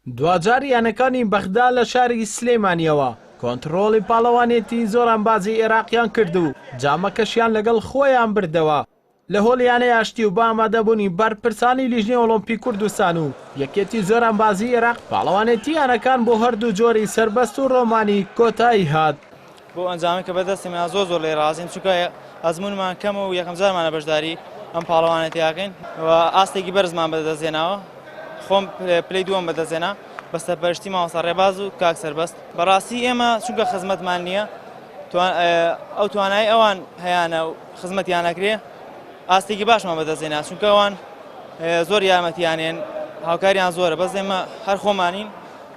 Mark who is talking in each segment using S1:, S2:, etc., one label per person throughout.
S1: دوجار یانەکانی بەغدا لە شاری سلێمانیەوە کۆنتڕۆڵی پاڵەوانێتی زۆرانبازی عێراقیان کرد و جامەکەشیان لەگەڵ خۆیان بردەوە لە هۆڵیانەی ئاشتی و با ئامادەبوونی بەرپرسانی لیژنەی ئۆلۆمپیک کوردستان و یەکێتی زۆرانبازی عێراق پاڵەوانێتی یانەکان بۆ هەردوو جۆری سربەست و ڕۆمانی کۆتایی هات
S2: بۆ ئەنجامی کە بەدەستێمە زۆر لێ ڕازین چونکە ئەزمونمان کەمە و یەکەم جارمانە بەشداری ئەم پاڵەوانێتیاکەین و ئاستێکی بەرزمان بەدەستێناوە خۆم پلەی دووەم بەدەستێنا بەستە پەرشتی ماوەسا ڕێباز و کاک سەربەست بەڕاستی ئێمە چونکە خزمەتمان نییە ئەو توانایی ئەوان هەیانە و خزمەتیان نەکرێ ئاستێکی باشمان بەدەستێنا چونکە ئەوان زۆر یارمەتیانێن هاوکاریان زۆرە بەس ئێمە هەر خۆمانین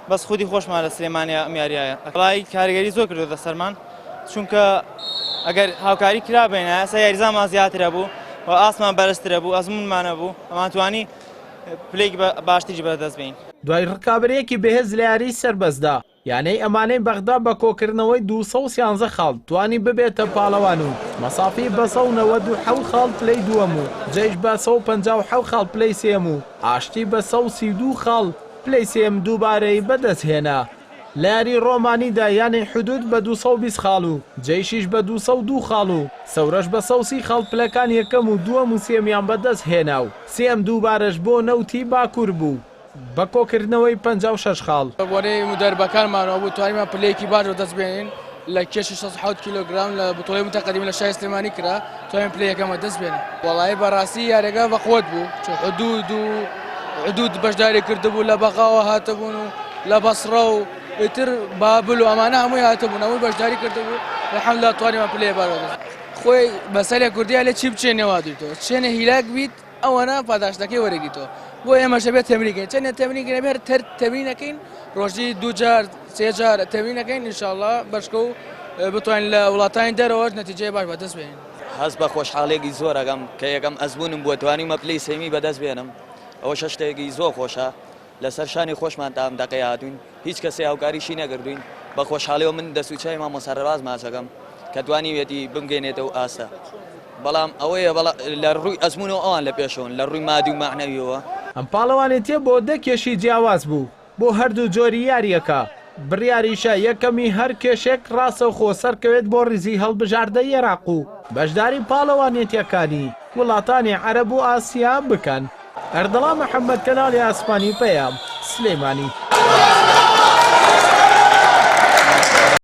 S2: بەس خودی خۆشمان لە سلێمانیا میاریایە ئەقڵای کاریگەری زۆر کردوتە سەرمان چونکە ئەگەر هاوکاری کرابێنە ئەسا یاریزانمان زیاترە بوو و ئاسمان بەرزترە بوو ئەزمونمانە بوو ئەمان توانی پلەی باشتری بەدەست بین
S1: دوای ڕکابەرەیەکی بەهێز لە یاری سربەستدا یانەی ئەمانەی بەغدا بە کۆکردنەوەی 213 خاڵ توانی ببێتە پاڵەوان و مەسافی بە 197 خاڵ پلەی دووەم و جێش بە 157 خاڵ پلەی سێم و ئاشتی بە 132 خاڵ پلەی سێم دووبارەی بەدەستهێنا لە یاری ڕۆمانیدا یانی حدود بە 220 خاڵ و جێشیش بە 202 خاڵ و سەورەش بە 130 خاڵ پلەکان یەکەم و دووەم و سێمیان بەدەست هێنا و سێم دووبارەش بۆ نەوتی باکوور بوو بە کۆکردنەوەی 56 خاڵ
S3: بۆنەی مدەربەکانمانەوە بوو توانیمان پلەیەکی باش دەست بێنین لە کێشی 6 کیلۆگرام لە بتۆڵی متەقەدیم لە شای سلێمانی کرا توانین پلەیەکەمە دەست بێنین وەڵای بەڕاستی یاریەکە بەخۆت بوو حدود بەشداری کردبوو لە بەغاوە هاتەبوون و لە بەسڕە و ئیتر بابل و ئەمانە هەمووی هاتەبوون ئەوەی بەشداری کردبوو الحەمدوللا توانیمان پلەیە باش دەست خۆی بەسەرێک کوردیا لێ چی بچێنەوە دویتەوە چێنە هیلاک بیت ئەوەنە پاداشتەکەی وەرەگیتەوە بۆ ئێمەشە بێت تەمرینکەین چەندە تەمرینکەین بێت تەمرینەکەین ڕۆژی 2 جار 3 جار تەمرینەکەین ئینشاءڵڵا بەشکە و بتوانین لە وڵاتانی دەرەوەش نەتیجەی باش بەدەست بێنین
S4: هەست بە خۆشحاڵێکی زۆر ئەگەم کە یەکەم ئەزمونم بووە توانیمە پلەی سێمی بەدەست بێنم ئەوە شتێکی زۆر خۆشە لەسەر شانی خۆشمان تام دەقەی هاتوین هیچ کەسێ هاوکاریشی نەکردوین بە خۆشحاڵیەوە من دەسوچای مامۆستا ڕێباز ماچەکەم کە توانیوێتی بمگەێنێتەوە ئاسە بەڵام ئەوەیە لە ڕووی ئەزمونەوە ئەوان لە پێشەوە لە ڕووی مادی و معنەویەوە
S1: ئەم پاڵەوانێتیە بۆ دەکێشی جیاواز بوو بۆ هەردوو جۆری یاریەکە بڕیاریشە یەکەمی هەر کێشێک ڕاستەوخۆ سەرکەوێت بۆ ڕیزی هەڵبژاردەی عێراق و بەشداری پاڵەوانێتیەکانی وڵاتانی عەرەب و ئاسیا بکەن ئەردەڵا محەممەد کەناڵی ئاسمانی پەیام سلێمانی